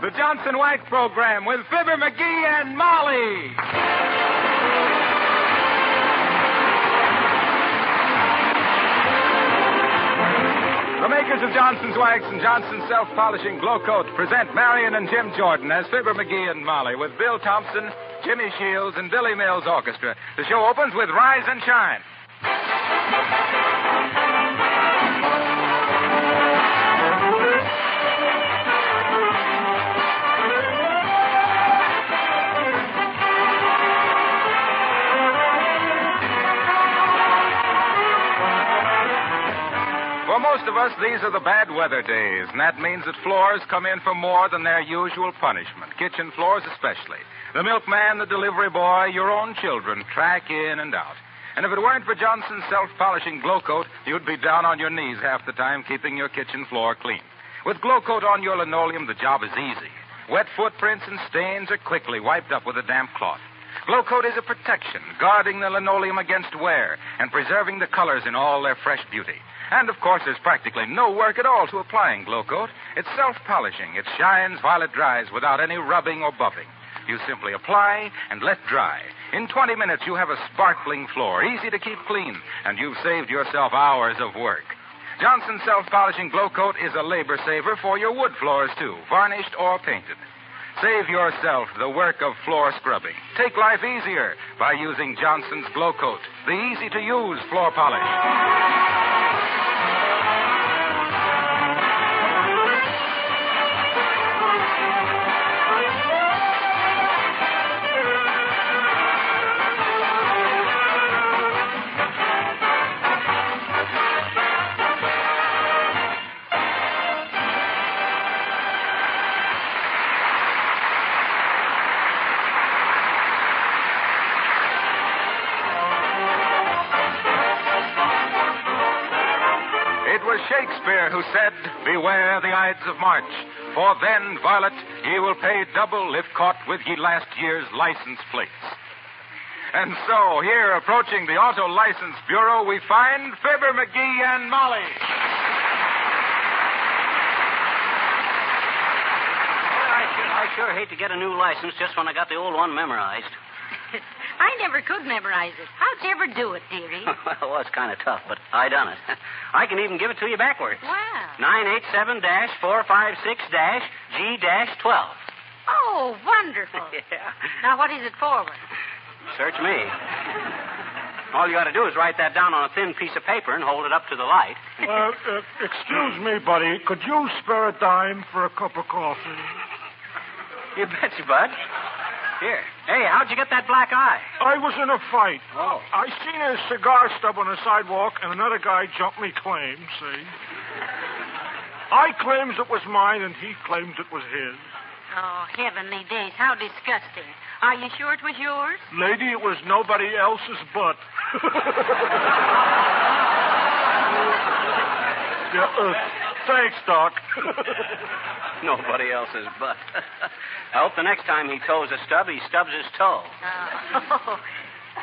the Johnson Wax Program with Fibber McGee and Molly. The makers of Johnson's Wax and Johnson's Self-Polishing Glow Coat present Marion and Jim Jordan as Fibber McGee and Molly with Bill Thompson, Jimmy Shields, and Billy Mills Orchestra. The show opens with Rise and Shine. For most of us, these are the bad weather days, and that means that floors come in for more than their usual punishment, kitchen floors especially. The milkman, the delivery boy, your own children track in and out. And if it weren't for Johnson's Self-Polishing Glow Coat, you'd be down on your knees half the time keeping your kitchen floor clean. With Glow Coat on your linoleum, the job is easy. Wet footprints and stains are quickly wiped up with a damp cloth. Glow Coat is a protection, guarding the linoleum against wear and preserving the colors in all their fresh beauty. And, of course, there's practically no work at all to applying Glow Coat. It's self-polishing. It shines while it dries without any rubbing or buffing. You simply apply and let dry. In 20 minutes, you have a sparkling floor, easy to keep clean, and you've saved yourself hours of work. Johnson's Self-Polishing Glow Coat is a labor saver for your wood floors, too, varnished or painted. Save yourself the work of floor scrubbing. Take life easier by using Johnson's Glow Coat, the easy-to-use floor polish. Shakespeare who said, "Beware the Ides of March, for then, varlet, ye will pay double if caught with ye last year's license plates." And so, here, approaching the Auto License Bureau, we find Fibber McGee and Molly. I sure hate to get a new license just when I got the old one memorized. I never could memorize it. How'd you ever do it, dearie? Well, it was kind of tough, but I done it. I can even give it to you backwards. Wow. 987-456-G-12. Oh, wonderful. Yeah. Now, what is it forward? Search me. All you got to do is write that down on a thin piece of paper and hold it up to the light. Excuse me, buddy. Could you spare a dime for a cup of coffee? You betcha, bud. Here. Hey, how'd you get that black eye? I was in a fight. Oh. I seen a cigar stub on the sidewalk, and another guy jumped me claim, see? I claims it was mine, and he claims it was his. Oh, heavenly days. How disgusting. Are you sure it was yours? Lady, it was nobody else's butt. Thanks, Doc. Nobody else's butt. I hope the next time he toes a stub, he stubs his toe.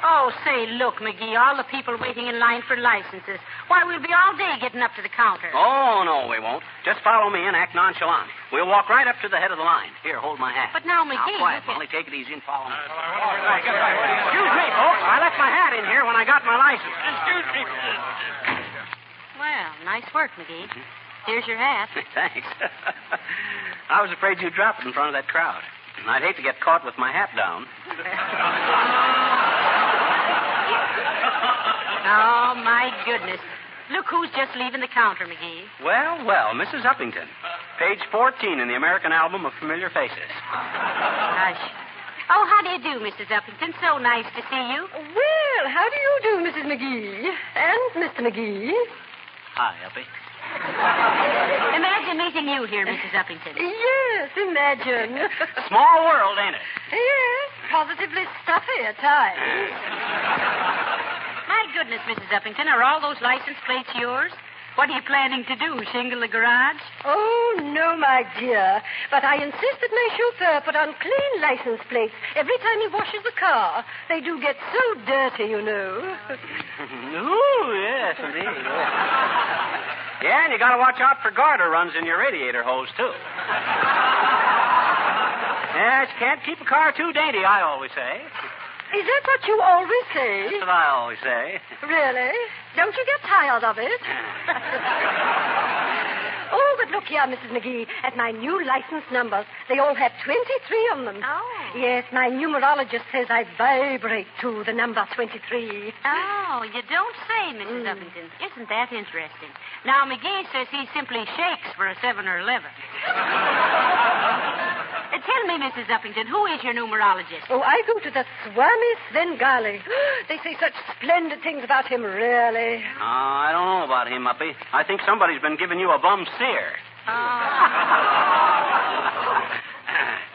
Oh, say, look, McGee, all the people waiting in line for licenses. Why, we'll be all day getting up to the counter. Oh, no, we won't. Just follow me and act nonchalant. We'll walk right up to the head of the line. Here, hold my hat. But now, McGee... Now, quiet, Molly. Take it easy and follow me. Excuse me, folks. I left my hat in here when I got my license. Excuse me. Well, nice work, McGee. Here's your hat. Thanks. I was afraid you'd drop it in front of that crowd. And I'd hate to get caught with my hat down. Oh, my goodness. Look who's just leaving the counter, McGee. Well, Mrs. Uppington. Page 14 in the American Album of Familiar Faces. Hush. Oh, how do you do, Mrs. Uppington? So nice to see you. Well, how do you do, Mrs. McGee? And Mr. McGee? Hi, Uppy. Imagine meeting you here, Mrs. Uppington. Yes, imagine. Small world, ain't it? Yes, positively stuffy at times. My goodness, Mrs. Uppington, are all those license plates yours? What are you planning to do, shingle the garage? Oh, no, my dear. But I insist that my chauffeur put on clean license plates every time he washes the car. They do get so dirty, you know. Ooh, yes, indeed. Yeah, and you got to watch out for garter runs in your radiator hose, too. Yes, can't keep a car too dainty, I always say. Is that what you always say? That's what I always say. Really? Don't you get tired of it? Oh, but look here, Mrs. McGee. At my new license numbers, they all have 23 on them. Oh. Yes, my numerologist says I vibrate to the number 23. Oh, you don't say, Mrs. Uppington. Isn't that interesting? Now, McGee says he simply shakes for a 7 or 11. Tell me, Mrs. Uppington, who is your numerologist? Oh, I go to the Swami Svengali. They say such splendid things about him, really. I don't know about him, Uppy. I think somebody's been giving you a bum steer.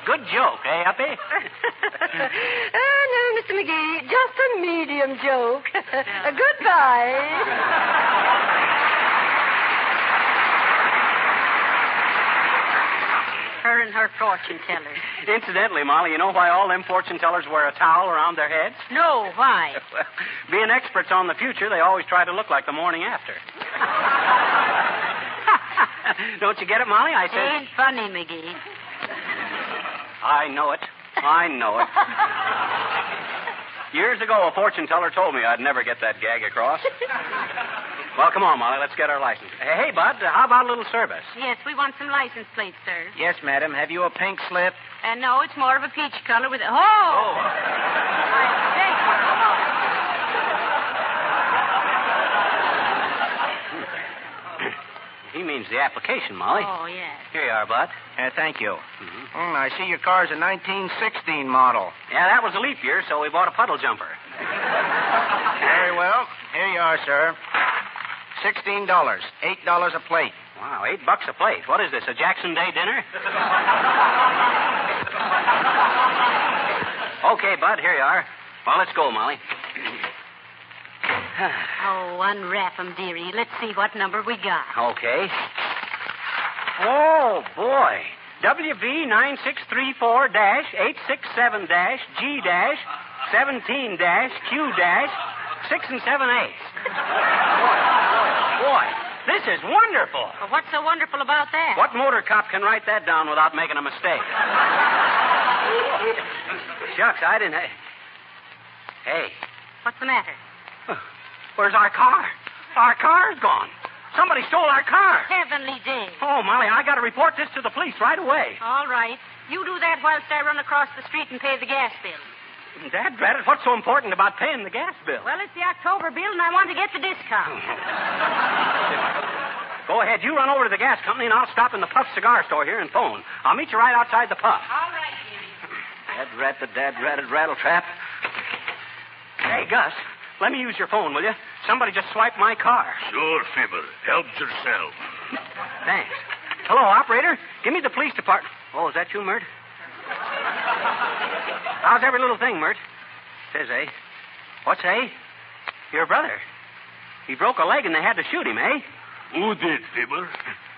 Good joke, eh, Uppy? No, Mr. McGee, just a medium joke. Goodbye. Her and her fortune teller. Incidentally, Molly, you know why all them fortune tellers wear a towel around their heads? No, why? Well, being experts on the future, they always try to look like the morning after. Don't you get it, Molly? I said... Ain't funny, McGee. I know it. I know it. Years ago, a fortune teller told me I'd never get that gag across. Well, come on, Molly. Let's get our license. Hey, Bud, how about a little service? Yes, we want some license plates, sir. Yes, madam. Have you a pink slip? No, it's more of a peach color with a... Oh! He means the application, Molly. Oh, yes. Here you are, Bud. Thank you. I see your car's a 1916 model. Yeah, that was a leap year, so we bought a puddle jumper. Very well. Here you are, sir. $16. $8 a plate. Wow, $8 a plate. What is this, a Jackson Day dinner? Okay, Bud, here you are. Well, let's go, Molly. Oh, unwrap 'em, dearie. Let's see what number we got. Okay. Oh, boy. WV963-867-G-17-Q-6 and 7/8. Boy, this is wonderful. Well, what's so wonderful about that? What motor cop can write that down without making a mistake? Shucks, I didn't... Hey. What's the matter? Where's our car? Our car's gone. Somebody stole our car. Heavenly day. Oh, Molly, I got to report this to the police right away. All right. You do that whilst I run across the street and pay the gas bill. Dad, Drat, what's so important about paying the gas bill? Well, it's the October bill, and I want to get the discount. Go ahead. You run over to the gas company, and I'll stop in the Puff cigar store here and phone. I'll meet you right outside the Puff. All right, dearie. Dad-rat, the dad-ratted rattletrap. Hey, Gus, let me use your phone, will you? Somebody just swiped my car. Sure, Fibber. Help yourself. Thanks. Hello, operator. Give me the police department. Oh, is that you, Mert? How's every little thing, Mert? Says, eh? What's, eh? Your brother. He broke a leg and they had to shoot him, eh? Who did, Fibber?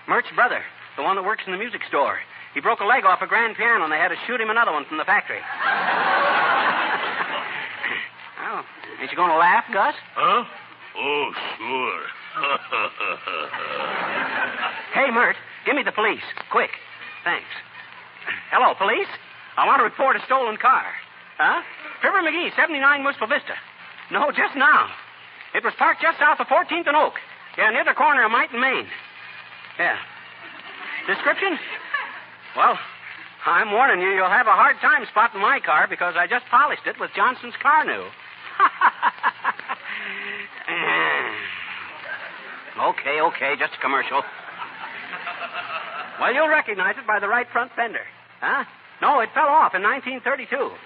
Mert's brother, the one that works in the music store. He broke a leg off a grand piano and they had to shoot him another one from the factory. Oh, ain't you going to laugh, Gus? Huh? Oh, sure. Hey, Mert, give me the police. Quick. Thanks. Hello, police? I want to report a stolen car. Huh? Fibber McGee, 79 Wistful Vista. No, just now. It was parked just south of 14th and Oak. Yeah, near the corner of Mite and Main. Yeah. Description? Well, I'm warning you, you'll have a hard time spotting my car because I just polished it with Johnson's Car New. Okay, just a commercial. Well, you'll recognize it by the right front fender. Huh? No, it fell off in 1932.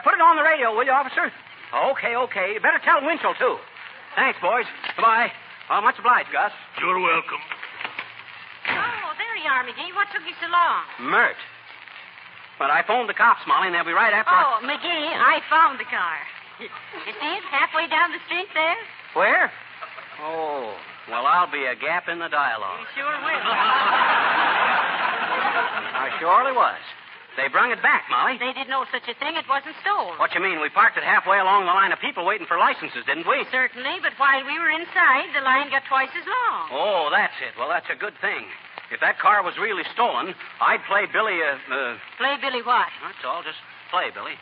Put it on the radio, will you, officer? Okay. You better tell Winchell, too. Thanks, boys. Goodbye. Oh, much obliged, Gus. You're welcome. Oh, there you are, McGee. What took you so long? Mert. But I phoned the cops, Molly, and they'll be right after... Oh, McGee, I found the car. You see it halfway down the street there? Where? Oh, well, I'll be a gap in the dialogue. You sure will. I surely was. They brung it back, Molly. They did no such a thing. It wasn't stolen. What you mean? We parked it halfway along the line of people waiting for licenses, didn't we? Certainly, but while we were inside, the line got twice as long. Oh, that's it. Well, that's a good thing. If that car was really stolen, I'd play Billy Play Billy what? That's all. Just play, Billy.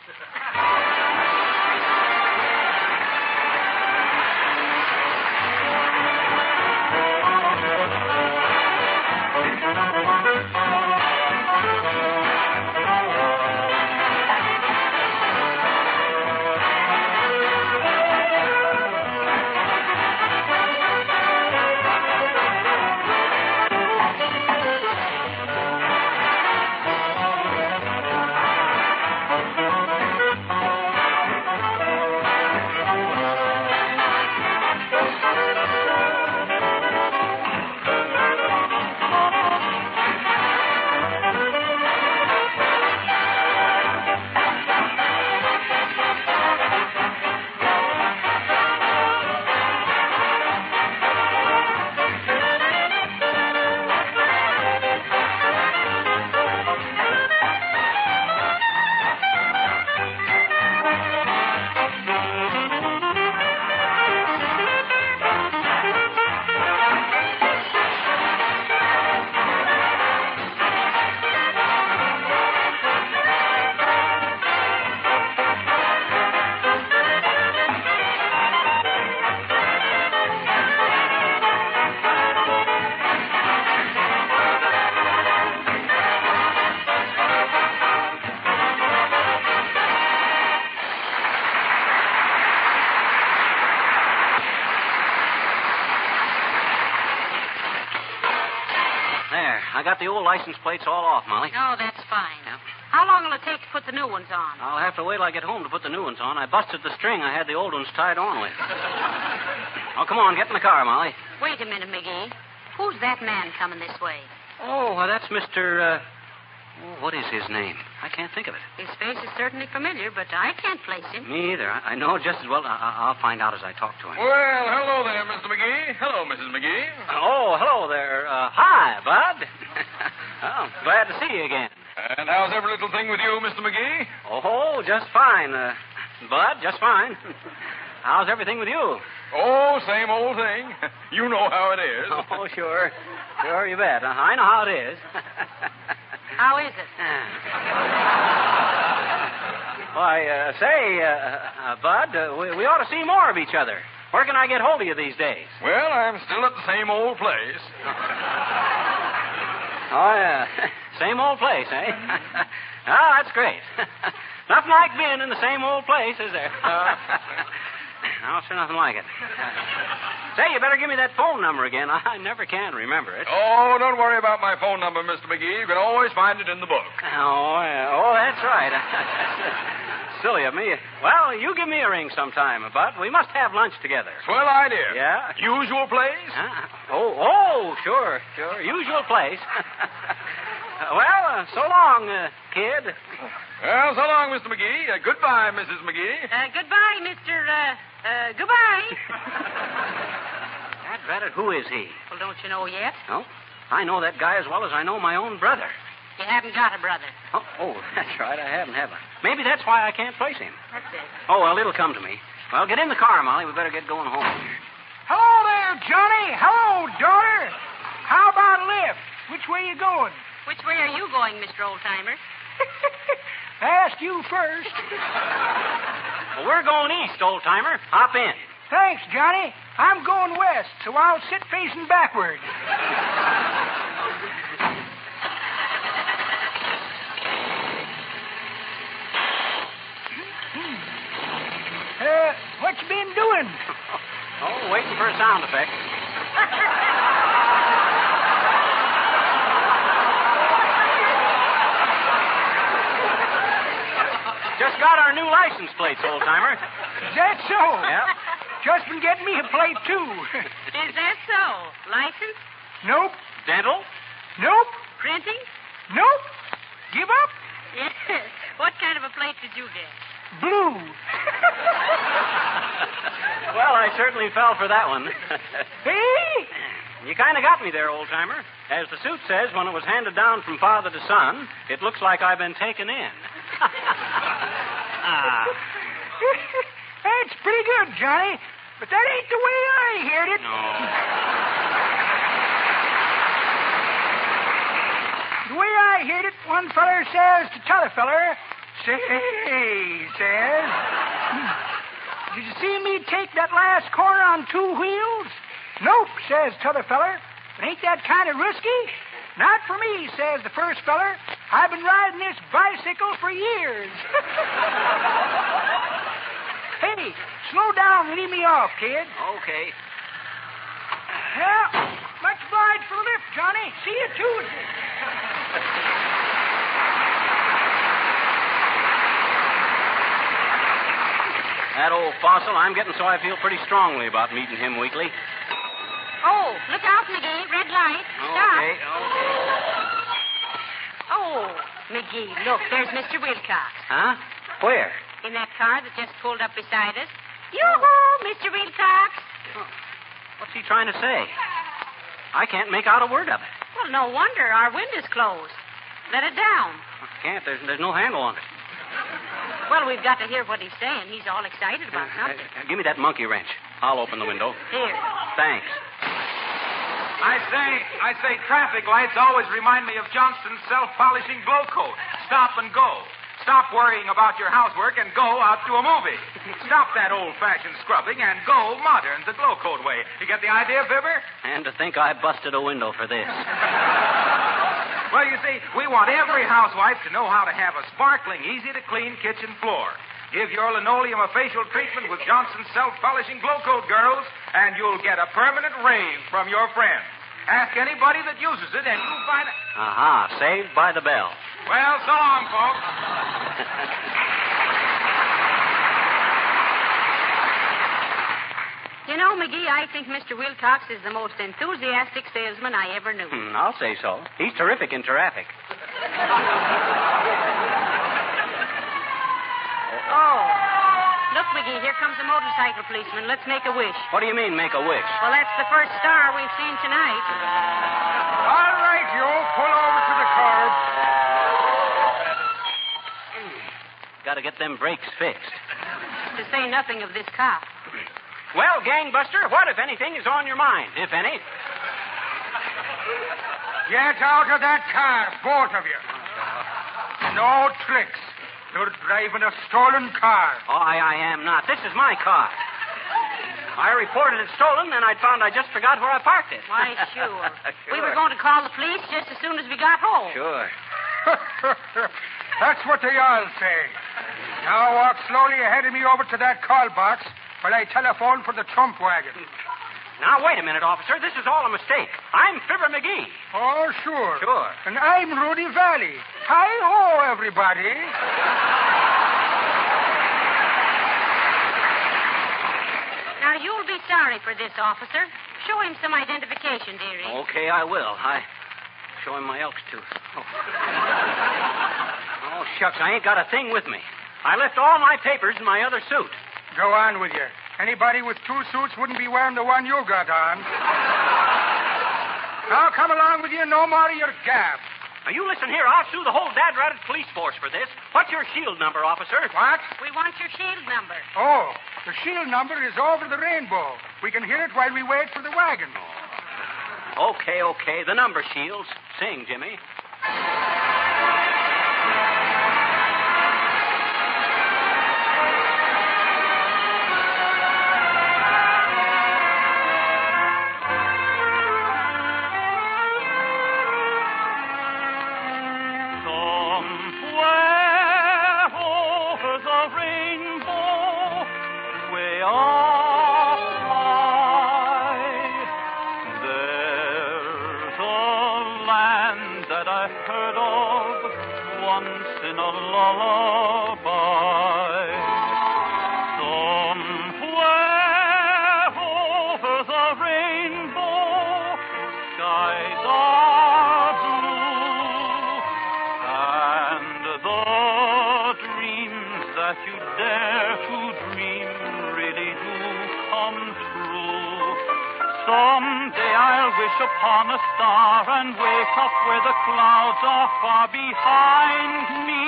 I got the old license plates all off, Molly. Oh, that's fine. Yeah. How long will it take to put the new ones on? I'll have to wait till I get home to put the new ones on. I busted the string I had the old ones tied on with. Oh, come on, get in the car, Molly. Wait a minute, McGee. Who's that man coming this way? Oh, well, that's Mr. What is his name? I can't think of it. His face is certainly familiar, but I can't place him. Me either. I know just as well. I'll find out as I talk to him. Well, hello there, Mr. McGee. Hello, Mrs. McGee. Oh, hello there. Hi, Bud. Oh, glad to see you again. And how's every little thing with you, Mr. McGee? Oh, just fine, Bud, just fine. How's everything with you? Oh, same old thing. You know how it is. Oh, sure. Sure, you bet. I know how it is. How is it? Why, Bud, we ought to see more of each other. Where can I get hold of you these days? Well, I'm still at the same old place. Oh, yeah. Same old place, eh? Oh, that's great. Nothing like being in the same old place, is there? No, sure, nothing like it. Say, you better give me that phone number again. I never can remember it. Oh, don't worry about my phone number, Mr. McGee. You can always find it in the book. Oh, yeah. Oh, that's right. Silly of me. Well, you give me a ring sometime, Bud. We must have lunch together. Swell idea. Yeah? Usual place? Sure. Usual place. Well, so long, kid. Well, so long, Mr. McGee. Goodbye, Mrs. McGee. Goodbye, Mr. Goodbye. Drat it, who is he? Well, don't you know yet? No. I know that guy as well as I know my own brother. You haven't got a brother. Oh, that's right. I haven't, have I? Maybe that's why I can't place him. That's it. Oh, well, it'll come to me. Well, get in the car, Molly. We better get going home. Hello there, Johnny. Hello, daughter. How about a lift? Which way you going? Which way are you going, Mr. Oldtimer? I asked you first. Well, we're going east, old-timer. Hop in. Thanks, Johnny. I'm going west, so I'll sit facing backward. What you been doing? Oh, waiting for a sound effect. Just got our new license plates, old-timer. Is that so? Yep. Just been getting me a plate, too. Is that so? License? Nope. Dental? Nope. Printing? Nope. Give up? Yes. What kind of a plate did you get? Blue. Well, I certainly fell for that one. Hey? You kind of got me there, old-timer. As the suit says, when it was handed down from father to son, it looks like I've been taken in. That's pretty good, Johnny. But that ain't the way I heard it. No. I heard it. One feller says to t'other feller, say, says, did you see me take that last corner on 2 wheels? Nope, says t'other feller. But ain't that kind of risky? Not for me, says the first feller. I've been riding this bicycle for years. Hey, slow down and leave me off, kid. Okay. Well, much obliged for the lift, Johnny. See you Tuesday. That old fossil, I'm getting so I feel pretty strongly about meeting him weekly. Oh, look out, McGee. Red light. Stop. Okay. Oh, McGee, look, there's Mr. Wilcox. Huh? Where? In that car that just pulled up beside us. Yoo-hoo, Mr. Wilcox. What's he trying to say? I can't make out a word of it. Well, no wonder. Our window's closed. Let it down. I can't. There's no handle on it. Well, we've got to hear what he's saying. He's all excited about something. Give me that monkey wrench. I'll open the window. Here. Thanks. I say, traffic lights always remind me of Johnston's self-polishing glow coat. Stop and go. Stop worrying about your housework and go out to a movie. Stop that old-fashioned scrubbing and go modern, the glow coat way. You get the idea, Fibber? And to think I busted a window for this. Well, you see, we want every housewife to know how to have a sparkling, easy-to-clean kitchen floor. Give your linoleum a facial treatment with Johnson's self-polishing glow coat, girls, and you'll get a permanent rave from your friends. Ask anybody that uses it, and you'll find it. Aha, saved by the bell. Well, so long, folks. You know, McGee, I think Mr. Wilcox is the most enthusiastic salesman I ever knew. I'll say so. He's terrific in traffic. Oh. Look, McGee, here comes a motorcycle policeman. Let's make a wish. What do you mean, make a wish? Well, that's the first star we've seen tonight. All right, you. Pull over to the curb. Got to get them brakes fixed. To say nothing of this cop. Well, gangbuster, what, if anything, is on your mind, if any? Get out of that car, both of you. No tricks. You're driving a stolen car. Oh, I am not. This is my car. I reported it stolen, and I found I just forgot where I parked it. Why, sure. Sure. We were going to call the police just as soon as we got home. Sure. That's what they all say. Now walk slowly ahead of me over to that call box while I telephone for the trump wagon. Now, wait a minute, officer. This is all a mistake. I'm Fibber McGee. Oh, sure. Sure. And I'm Rudy Valley. Hi-ho, everybody. Now, you'll be sorry for this, officer. Show him some identification, dearie. Okay, I will. Show him my elk's tooth. Oh, shucks, I ain't got a thing with me. I left all my papers in my other suit. Go on with you. Anybody with 2 suits wouldn't be wearing the one you got on. Now come along with you, no more of your gab. Now, you listen here. I'll sue the whole dad-ratted police force for this. What's your shield number, officer? What? We want your shield number. Oh, the shield number is over the rainbow. We can hear it while we wait for the wagon. Okay. The number, Shields. Sing, Jimmy. In a lullaby, somewhere over the rainbow, skies are blue, and the dreams that you dare to dream really do come true. Someday I'll wish upon a star and wake up where the clouds are far behind me,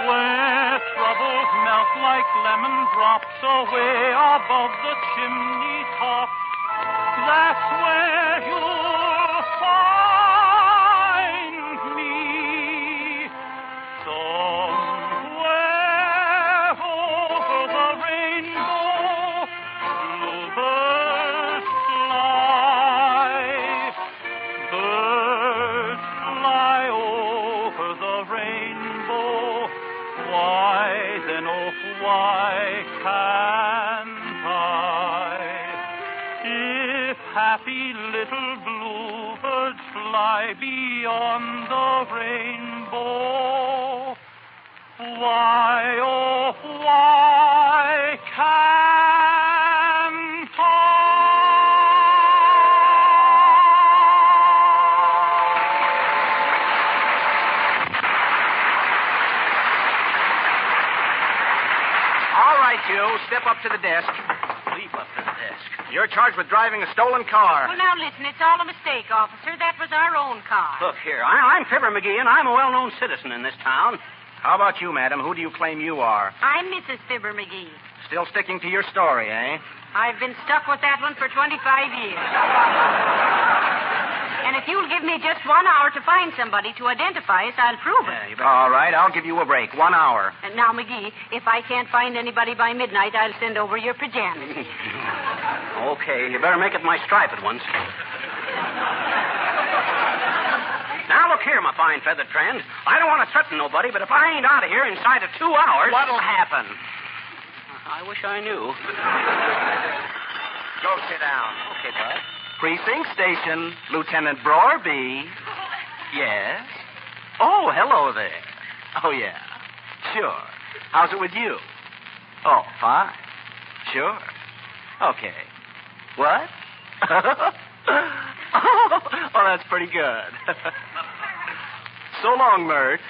where troubles melt like lemon drops away above the chimney top. That's where you'll find little bluebirds fly beyond the rainbow. Why, oh, why can't I? All right, you. Step up to the desk. Leap up to the desk. You're charged with driving a stolen car. Well, now, listen, it's all a mistake, officer. That was our own car. Look here, I'm Fibber McGee, and I'm a well-known citizen in this town. How about you, madam? Who do you claim you are? I'm Mrs. Fibber McGee. Still sticking to your story, eh? I've been stuck with that one for 25 years. And if you'll give me just 1 hour to find somebody to identify us, I'll prove it. All right, I'll give you a break. 1 hour. And now, McGee, if I can't find anybody by midnight, I'll send over your pajamas. Okay, you better make it my stripe at once. Now, look here, my fine feathered friend. I don't want to threaten nobody, but if I ain't out of here inside of 2 hours... What'll happen? I wish I knew. Go sit down. Okay, bud. Precinct Station, Lieutenant Broer B. Yes? Oh, hello there. Oh, yeah. Sure. How's it with you? Oh, fine. Sure. Okay. What? Oh, that's pretty good. So long, Mert.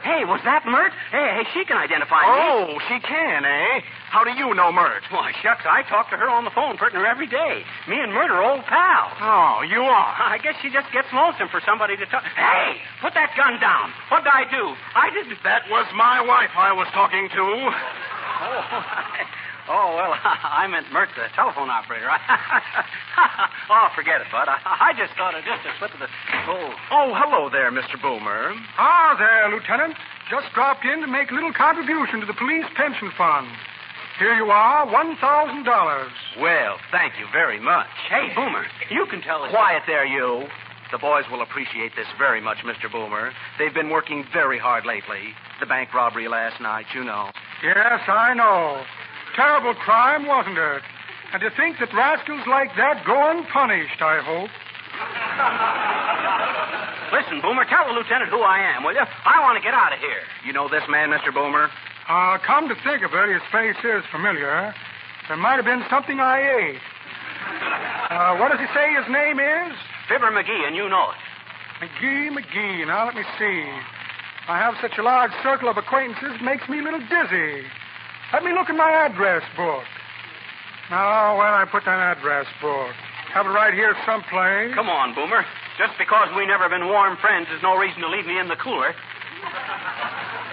Hey, was that Mert? Hey, she can identify me. Oh, she can, eh? How do you know Mert? Why, shucks, I talk to her on the phone pretty near every day. Me and Mert are old pals. Oh, you are? I guess she just gets lonesome for somebody to talk. Hey, put that gun down. What'd I do? I didn't... That was my wife I was talking to. Oh, well, I meant Mert, the telephone operator. Oh, forget it, Bud. I just thought of just a slip of the... Oh, hello there, Mr. Boomer. Ah, there, Lieutenant. Just dropped in to make a little contribution to the police pension fund. Here you are, $1,000. Well, thank you very much. Hey, Boomer, you can tell us... Quiet there, you. The boys will appreciate this very much, Mr. Boomer. They've been working very hard lately. The bank robbery last night, you know. Yes, I know. Terrible crime, wasn't it? And to think that rascals like that go unpunished, I hope. Listen, Boomer, tell the lieutenant who I am, will you? I want to get out of here. You know this man, Mr. Boomer? Come to think of it, his face is familiar. There might have been something I ate. What does he say his name is? Fibber McGee, and you know it. McGee. Now, let me see. I have such a large circle of acquaintances, it makes me a little dizzy. Let me look in my address book. Now, where I put that address book? Have it right here someplace. Come on, Boomer. Just because we never been warm friends is no reason to leave me in the cooler.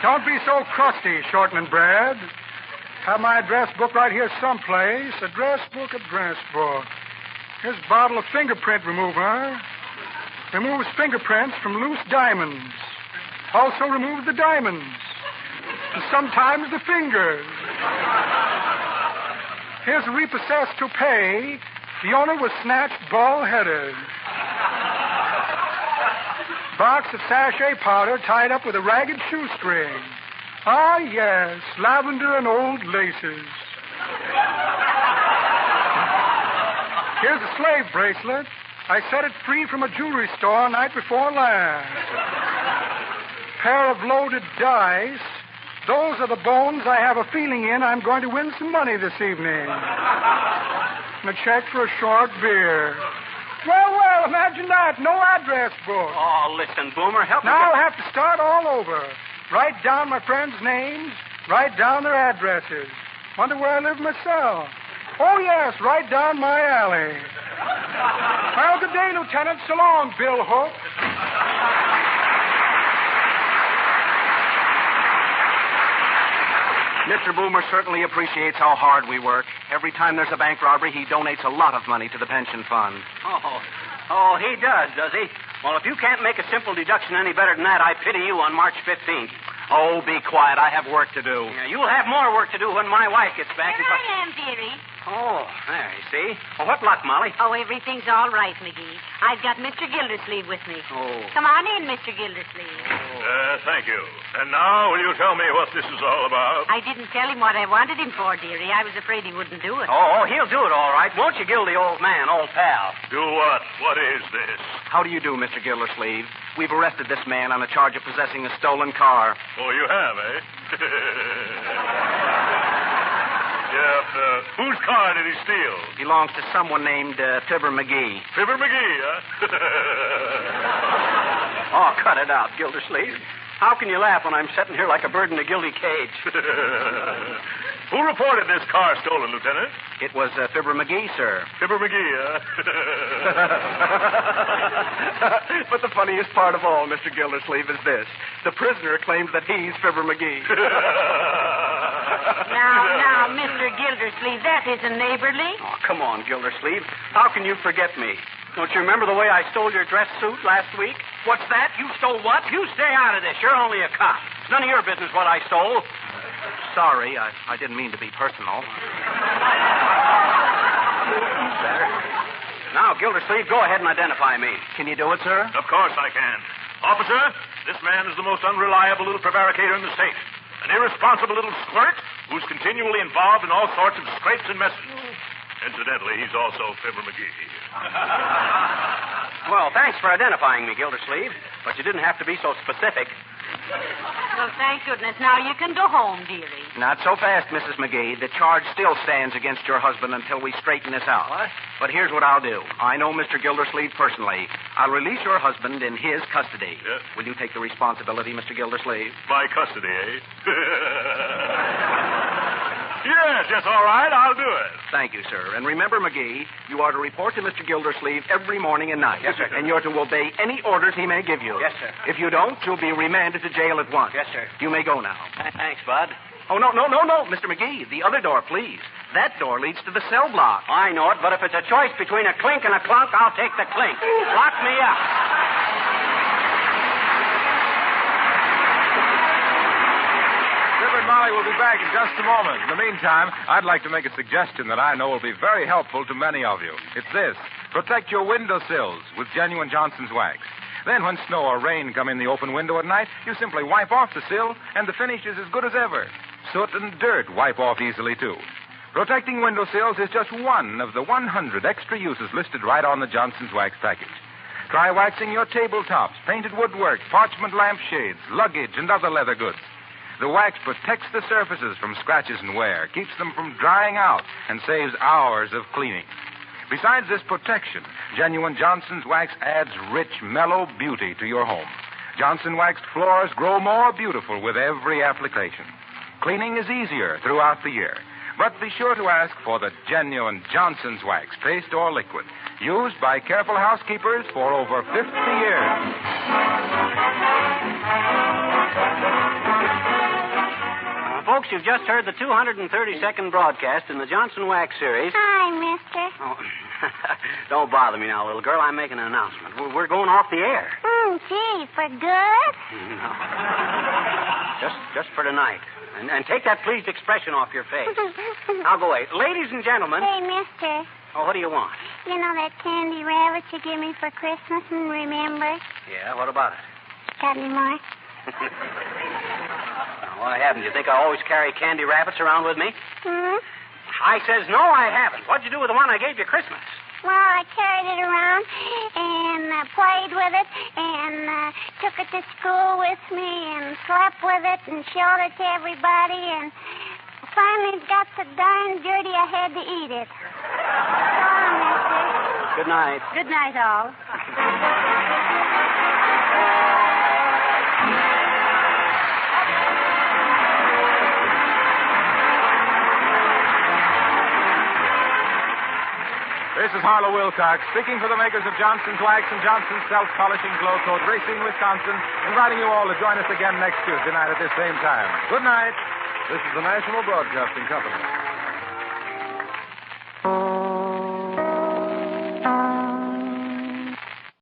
Don't be so crusty, Shorten and Bread. Have my address book right here someplace. Address book. Here's a bottle of fingerprint remover. Removes fingerprints from loose diamonds. Also removes the diamonds. And sometimes the fingers. Here's a repossessed toupee. The owner was snatched bald-headed. Box of sachet powder tied up with a ragged shoestring. Ah, yes, lavender and old laces. Here's a slave bracelet. I set it free from a jewelry store night before last. Pair of loaded dice. Those are the bones I have a feeling in I'm going to win some money this evening. And a check for a short beer. Well, imagine that. No address book. Oh, listen, Boomer, help me. Now I'll have to start all over. Write down my friends' names. Write down their addresses. Wonder where I live myself. Oh, yes, write down my alley. Well, good day, Lieutenant. So long, Bill Hook. Mr. Boomer certainly appreciates how hard we work. Every time there's a bank robbery, he donates a lot of money to the pension fund. Oh, he does he? Well, if you can't make a simple deduction any better than that, I pity you on March 15th. Oh, be quiet. I have work to do. Yeah, you'll have more work to do when my wife gets back. Here I am, dearie. Oh, there, you see. Well, what luck, Molly? Oh, everything's all right, McGee. I've got Mr. Gildersleeve with me. Oh. Come on in, Mr. Gildersleeve. Thank you. And now, will you tell me what this is all about? I didn't tell him what I wanted him for, dearie. I was afraid he wouldn't do it. Oh, he'll do it all right. Won't you, Gildy, old man, old pal? Do what? What is this? How do you do, Mr. Gildersleeve? We've arrested this man on a charge of possessing a stolen car. Oh, you have, eh? Yeah, whose car did he steal? Belongs to someone named Fibber McGee. Fibber McGee, huh? Oh, cut it out, Gildersleeve. How can you laugh when I'm sitting here like a bird in a gildy cage? Who reported this car stolen, Lieutenant? It was Fibber McGee, sir. Fibber McGee, huh? But the funniest part of all, Mr. Gildersleeve, is this. The prisoner claims that he's Fibber McGee. Now, Mr. Gildersleeve, that isn't neighborly. Oh, come on, Gildersleeve. How can you forget me? Don't you remember the way I stole your dress suit last week? What's that? You stole what? You stay out of this. You're only a cop. It's none of your business what I stole. Sorry, I didn't mean to be personal. Better. Now, Gildersleeve, go ahead and identify me. Can you do it, sir? Of course I can. Officer, this man is the most unreliable little prevaricator in the state. An irresponsible little squirt who's continually involved in all sorts of scrapes and messes. Incidentally, he's also Fibber McGee. Well, thanks for identifying me, Gildersleeve. But you didn't have to be so specific. Well, thank goodness. Now you can go home, dearie. Not so fast, Mrs. McGee. The charge still stands against your husband until we straighten this out. What? But here's what I'll do. I know Mr. Gildersleeve personally. I'll release your husband in his custody. Yes. Will you take the responsibility, Mr. Gildersleeve? My custody, eh? Yes, all right. I'll do it. Thank you, sir. And remember, McGee, you are to report to Mr. Gildersleeve every morning and night. Yes, sir. And you're to obey any orders he may give you. Yes, sir. If you don't, you'll be remanded to jail at once. Yes, sir. You may go now. Thanks, Bud. Oh, no, Mr. McGee. The other door, please. That door leads to the cell block. I know it, but if it's a choice between a clink and a clunk, I'll take the clink. Lock me up. Fibber and Molly will be back in just a moment. In the meantime, I'd like to make a suggestion that I know will be very helpful to many of you. It's this. Protect your windowsills with genuine Johnson's wax. Then when snow or rain come in the open window at night, you simply wipe off the sill, and the finish is as good as ever. Soot and dirt wipe off easily, too. Protecting windowsills is just one of the 100 extra uses listed right on the Johnson's Wax package. Try waxing your tabletops, painted woodwork, parchment lampshades, luggage, and other leather goods. The wax protects the surfaces from scratches and wear, keeps them from drying out, and saves hours of cleaning. Besides this protection, genuine Johnson's Wax adds rich, mellow beauty to your home. Johnson waxed floors grow more beautiful with every application. Cleaning is easier throughout the year. But be sure to ask for the genuine Johnson's Wax, paste or liquid, used by careful housekeepers for over 50 years. Folks, you've just heard the 232nd broadcast in the Johnson Wax series. Hi, mister. Oh, don't bother me now, little girl. I'm making an announcement. We're going off the air. Gee, for good? No. Just for tonight. And take that pleased expression off your face. I'll go away. Ladies and gentlemen. Hey, mister. Oh, what do you want? You know that candy rabbit you gave me for Christmas and remember? Yeah, what about it? Got any more? No, I haven't. You think I always carry candy rabbits around with me? Hmm? I says no, I haven't. What'd you do with the one I gave you Christmas? Well, I carried it around and played with it and took it to school with me and slept with it and showed it to everybody and finally got so darn dirty I had to eat it. So long, mister. Good night. Good night, all. This is Harlow Wilcox, speaking for the makers of Johnson's Wax and Johnson's Self-Polishing Glow Coat, Racine, Wisconsin, inviting you all to join us again next Tuesday night at this same time. Good night. This is the National Broadcasting Company.